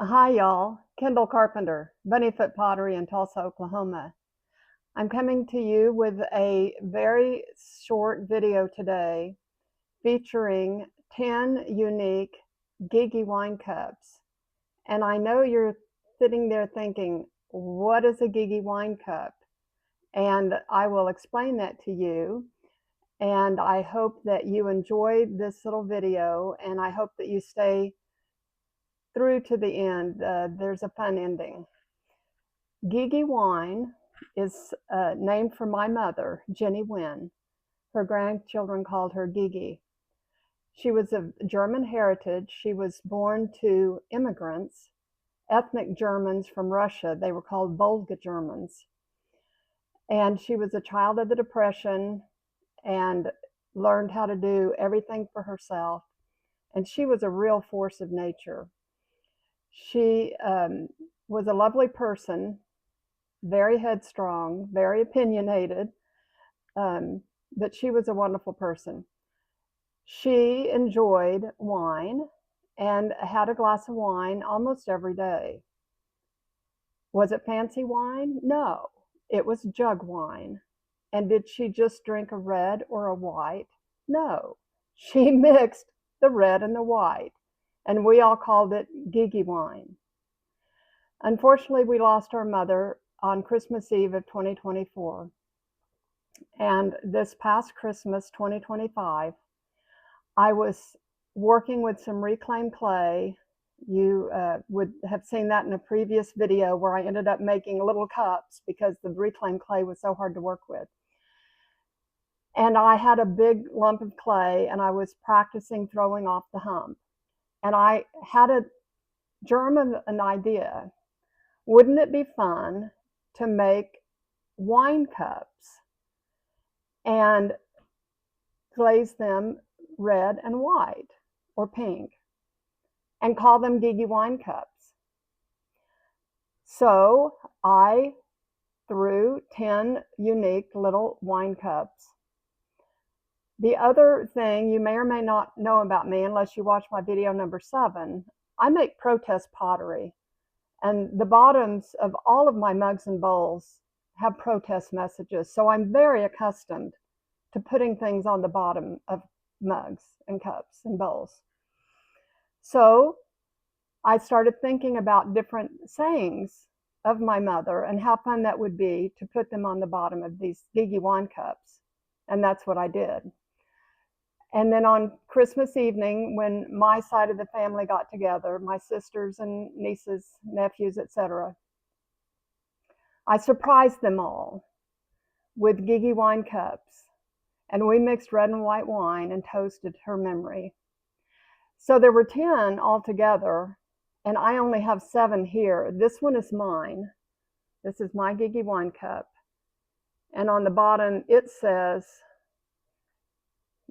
Hi, y'all. Kendall Carpenter, Bunnyfoot Pottery in Tulsa, Oklahoma. I'm coming to you with a very short video today featuring 10 unique GIGI wine cups. And I know you're sitting there thinking, what is a GIGI wine cup? And I will explain that to you. And I hope that you enjoy this little video, and I hope that you stay through to the end. There's a fun ending. GIGI Wine is named for my mother, Jenny Wynn. Her grandchildren called her Gigi. She was of German heritage. She was born to immigrants, ethnic Germans from Russia. They were called Volga Germans. And she was a child of the Depression and learned how to do everything for herself. And she was a real force of nature. She was a lovely person, very headstrong, very opinionated, but she was a wonderful person. She enjoyed wine and had a glass of wine almost every day. Was it fancy wine? No, it was jug wine. And did she just drink a red or a white? No, she mixed the red and the white, and we all called it GIGI wine. Unfortunately, we lost our mother on Christmas Eve of 2024. And this past Christmas, 2025, I was working with some reclaimed clay. You would have seen that in a previous video where I ended up making little cups because the reclaimed clay was so hard to work with. And I had a big lump of clay and I was practicing throwing off the hump. And I had a germ of an idea. Wouldn't it be fun to make wine cups and glaze them red and white or pink and call them GIGI wine cups? So I threw 10 unique little wine cups. The other thing you may or may not know about me, unless you watch my video number 7, I make protest pottery. And the bottoms of all of my mugs and bowls have protest messages. So I'm very accustomed to putting things on the bottom of mugs and cups and bowls. So I started thinking about different sayings of my mother and how fun that would be to put them on the bottom of these GIGI wine cups. And that's what I did. And then on Christmas evening, when my side of the family got together, my sisters and nieces, nephews, etc., I surprised them all with GIGI wine cups. And we mixed red and white wine and toasted her memory. So there were 10 altogether, and I only have 7 here. This one is mine. This is my GIGI wine cup. And on the bottom, it says,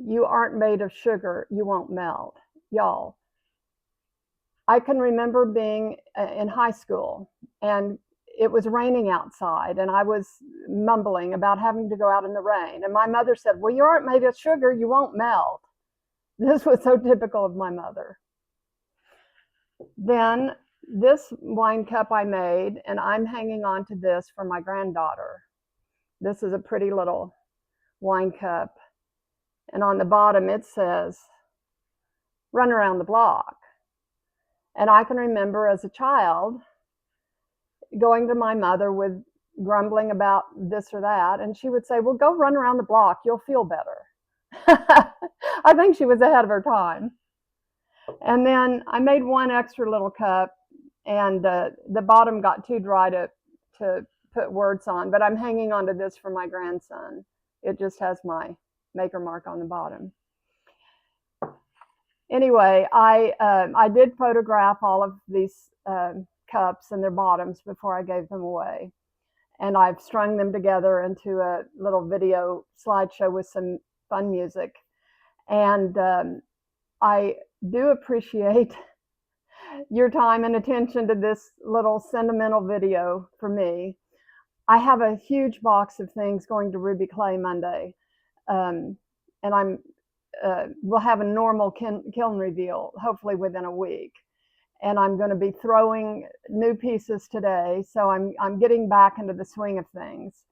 "You aren't made of sugar, you won't melt." Y'all, I can remember being in high school and it was raining outside and I was mumbling about having to go out in the rain. And my mother said, "Well, you aren't made of sugar, you won't melt." This was so typical of my mother. Then this wine cup I made, and I'm hanging on to this for my granddaughter. This is a pretty little wine cup. And on the bottom it says, "Run around the block." And I can remember as a child going to my mother with grumbling about this or that, and she would say, "Well, go run around the block, you'll feel better." I think she was ahead of her time. And then I made one extra little cup, and the bottom got too dry to put words on, but I'm hanging on to this for my grandson. It just has my maker mark on the bottom. Anyway, I did photograph all of these cups and their bottoms before I gave them away. And I've strung them together into a little video slideshow with some fun music. And I do appreciate your time and attention to this little sentimental video for me. I have a huge box of things going to Ruby Clay Monday. And we'll have a normal kiln reveal, hopefully within a week. and I'm going to be throwing new pieces today. So I'm getting back into the swing of things.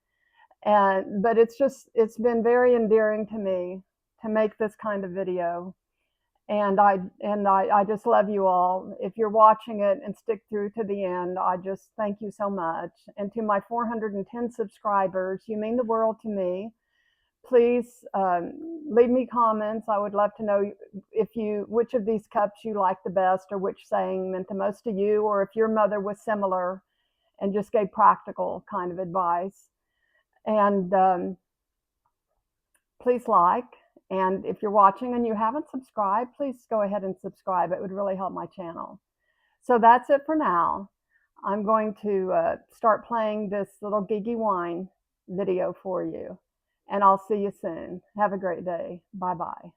But it's been very endearing to me to make this kind of video. And I just love you all. If you're watching it and stick through to the end, I just thank you so much. And to my 410 subscribers, you mean the world to me. Please leave me comments. I would love to know which of these cups you like the best, or which saying meant the most to you, or if your mother was similar and just gave practical kind of advice. And please like. And if you're watching and you haven't subscribed, please go ahead and subscribe. It would really help my channel. So that's it for now. I'm going to start playing this little GIGI Wine video for you. And I'll see you soon. Have a great day. Bye-bye.